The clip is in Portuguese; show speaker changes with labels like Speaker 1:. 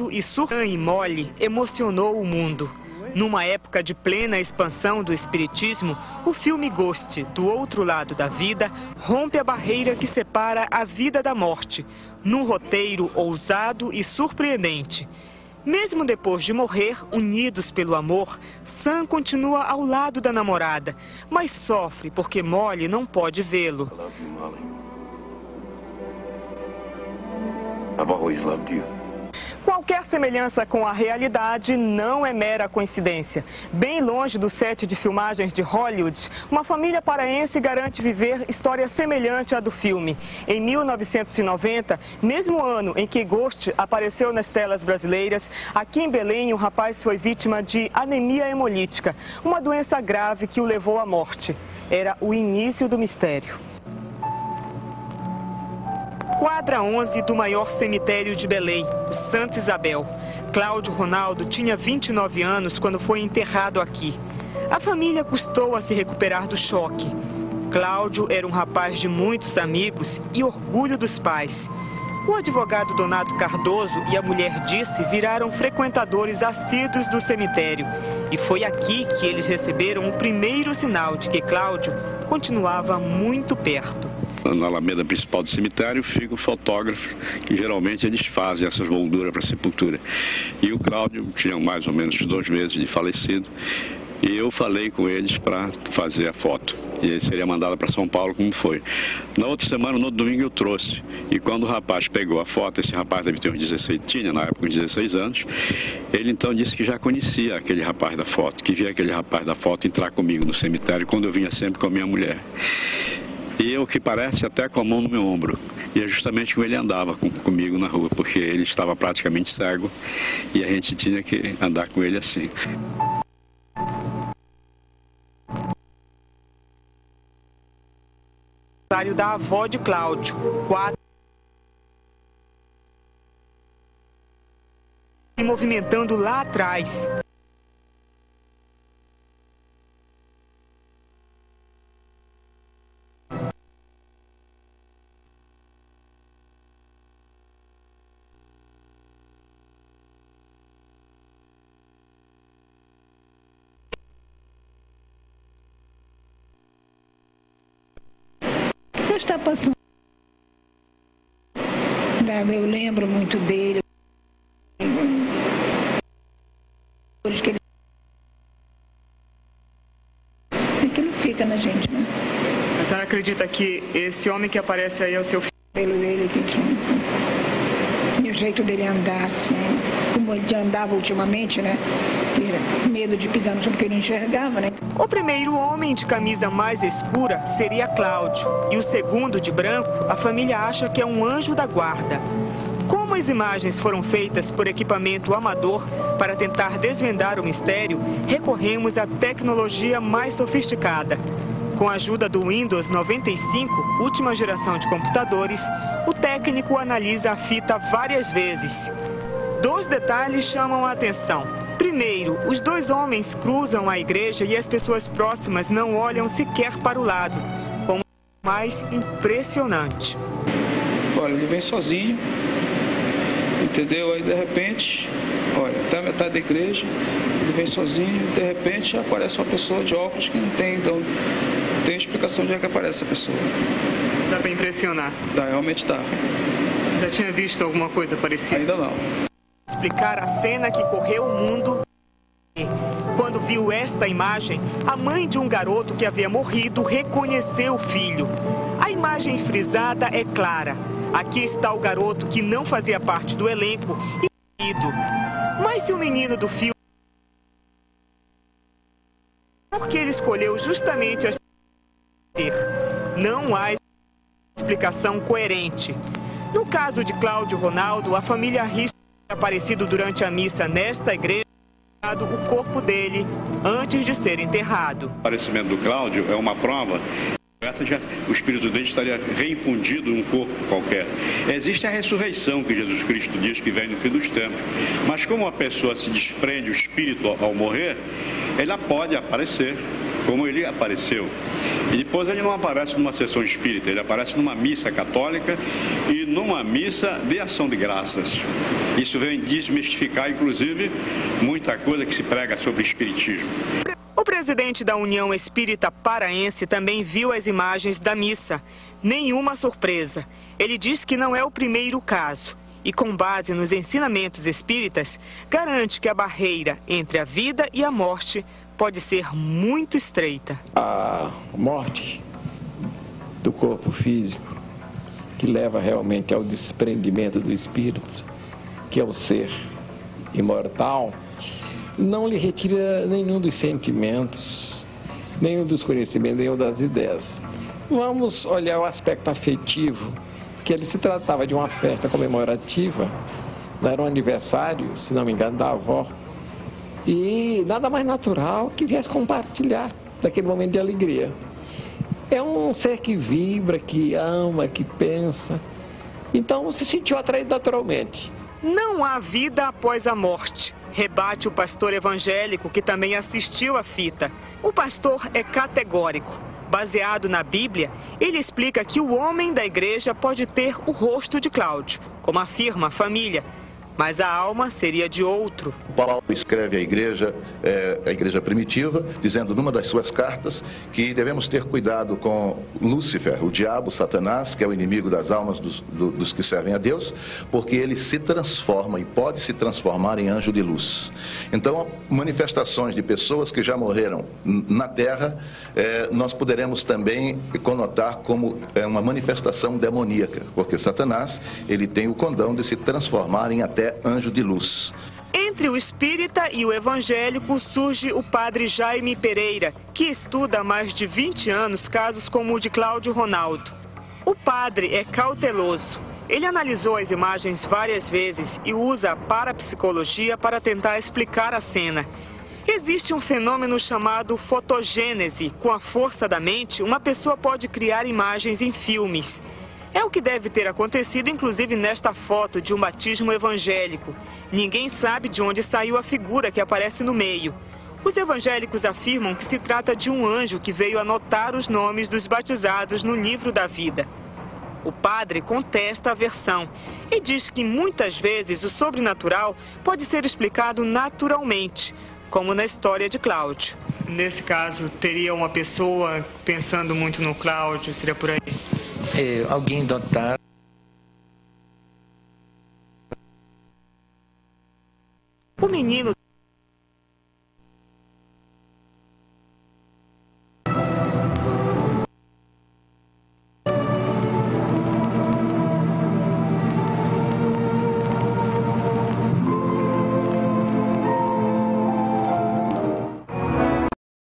Speaker 1: ousado e surpreendente e mole emocionou o mundo. Numa época de plena expansão do espiritismo, o filme Ghost, Do Outro Lado da Vida, rompe a barreira que separa a vida da morte, num roteiro ousado e surpreendente. Mesmo depois de morrer, unidos pelo amor, Sam continua ao lado da namorada, mas sofre porque Molly não pode vê-lo.
Speaker 2: I've always loved you.
Speaker 1: Qualquer semelhança com a realidade não é mera coincidência. Bem longe do set de filmagens de Hollywood, uma família paraense garante viver história semelhante à do filme. Em 1990, mesmo ano em que Ghost apareceu nas telas brasileiras, aqui em Belém um rapaz foi vítima de anemia hemolítica, uma doença grave que o levou à morte. Era o início do mistério. Quadra 11 do maior cemitério de Belém, o Santa Isabel. Cláudio Ronaldo tinha 29 anos quando foi enterrado aqui. A família custou a se recuperar do choque. Cláudio era um rapaz de muitos amigos e orgulho dos pais. O advogado Donato Cardoso e a mulher Dirce viraram frequentadores assíduos do cemitério. E foi aqui que eles receberam o primeiro sinal de que Cláudio continuava muito perto.
Speaker 3: Na alameda principal do cemitério fica o fotógrafo, que geralmente eles fazem essas molduras para sepultura. E o Cláudio tinha mais ou menos 2 meses de falecido, e eu falei com eles para fazer a foto. E ele seria mandado para São Paulo, como foi. Na outra semana, no outro domingo, eu trouxe. E quando o rapaz pegou a foto, esse rapaz deve ter uns 16, tinha na época uns 16 anos, ele então disse que já conhecia aquele rapaz da foto, que via aquele rapaz da foto entrar comigo no cemitério, quando eu vinha sempre com a minha mulher. E eu, que parece, até com a mão no meu ombro. E é justamente como ele andava comigo na rua, porque ele estava praticamente cego e a gente tinha que andar com ele assim.
Speaker 1: Da avó de Cláudio, 4. Se movimentando lá atrás.
Speaker 4: O que está passando? Eu lembro muito dele. Aquilo fica na gente, né?
Speaker 1: A senhora acredita que esse homem que aparece aí é o seu filho?
Speaker 4: Pelo dele que tinha, assim. E o jeito dele andar, assim. Como ele andava ultimamente, né? Medo de pisar no chão porque ele não enxergava, né?
Speaker 1: O primeiro homem de camisa mais escura seria Cláudio. E o segundo, de branco, a família acha que é um anjo da guarda. Como as imagens foram feitas por equipamento amador para tentar desvendar o mistério, recorremos à tecnologia mais sofisticada. Com a ajuda do Windows 95, última geração de computadores, o técnico analisa a fita várias vezes. 2 detalhes chamam a atenção. Primeiro, os 2 homens cruzam a igreja e as pessoas próximas não olham sequer para o lado, como o mais impressionante.
Speaker 5: Olha, ele vem sozinho, entendeu? Aí de repente, olha, até a metade da igreja, ele vem sozinho, de repente aparece uma pessoa de óculos que não tem, então não tem explicação de onde é que aparece essa pessoa.
Speaker 1: Dá para impressionar?
Speaker 5: Dá, realmente dá.
Speaker 1: Já tinha visto alguma coisa parecida?
Speaker 5: Ainda não.
Speaker 1: Explicar a cena que correu o mundo. Quando viu esta imagem, a mãe de um garoto que havia morrido reconheceu o filho. A imagem frisada é clara. Aqui está o garoto que não fazia parte do elenco e morrido. Mas se o menino do filme... Por que ele escolheu justamente esta... Não há explicação coerente. No caso de Cláudio Ronaldo, a família arrisca ter aparecido durante a missa nesta igreja o corpo dele antes de ser enterrado.
Speaker 3: O aparecimento do Cláudio é uma prova O espírito dele estaria reinfundido num corpo qualquer. Existe a ressurreição que Jesus Cristo diz que vem no fim dos tempos. Mas como a pessoa se desprende o espírito ao morrer, ela pode aparecer, como ele apareceu. E depois ele não aparece numa sessão espírita, ele aparece numa missa católica e numa missa de ação de graças. Isso vem desmistificar, inclusive, muita coisa que se prega sobre espiritismo.
Speaker 1: O presidente da União Espírita Paraense também viu as imagens da missa. Nenhuma surpresa. Ele diz que não é o primeiro caso e, com base nos ensinamentos espíritas, garante que a barreira entre a vida e a morte pode ser muito estreita.
Speaker 2: A morte do corpo físico, que leva realmente ao desprendimento do espírito, que é o ser imortal, não lhe retira nenhum dos sentimentos, nenhum dos conhecimentos, nenhum das ideias. Vamos olhar o aspecto afetivo, que ele se tratava de uma festa comemorativa, era um aniversário, se não me engano, da avó, e nada mais natural que viesse compartilhar daquele momento de alegria. É um ser que vibra, que ama, que pensa, então se sentiu atraído naturalmente.
Speaker 1: Não há vida após a morte, rebate o pastor evangélico que também assistiu à fita. O pastor é categórico. Baseado na Bíblia, ele explica que o homem da igreja pode ter o rosto de Cláudio, como afirma a família, mas a alma seria de outro.
Speaker 6: Paulo escreve à igreja primitiva, dizendo numa das suas cartas que devemos ter cuidado com Lúcifer, o diabo, Satanás, que é o inimigo das almas dos que servem a Deus, porque ele se transforma e pode se transformar em anjo de luz. Então, manifestações de pessoas que já morreram na terra, nós poderemos também conotar como uma manifestação demoníaca, porque Satanás, ele tem o condão de se transformar em até anjo de luz.
Speaker 1: Entre o espírita e o evangélico surge o padre Jaime Pereira, que estuda há mais de 20 anos casos como o de Cláudio Ronaldo. O padre é cauteloso. Ele analisou as imagens várias vezes e usa a parapsicologia para tentar explicar a cena. Existe um fenômeno chamado fotogênese. Com a força da mente, uma pessoa pode criar imagens em filmes. É o que deve ter acontecido, inclusive, nesta foto de um batismo evangélico. Ninguém sabe de onde saiu a figura que aparece no meio. Os evangélicos afirmam que se trata de um anjo que veio anotar os nomes dos batizados no livro da vida. O padre contesta a versão e diz que muitas vezes o sobrenatural pode ser explicado naturalmente, como na história de Cláudio. Nesse caso, teria uma pessoa pensando muito no Cláudio, seria por aí?
Speaker 7: Alguém dotado.
Speaker 1: O menino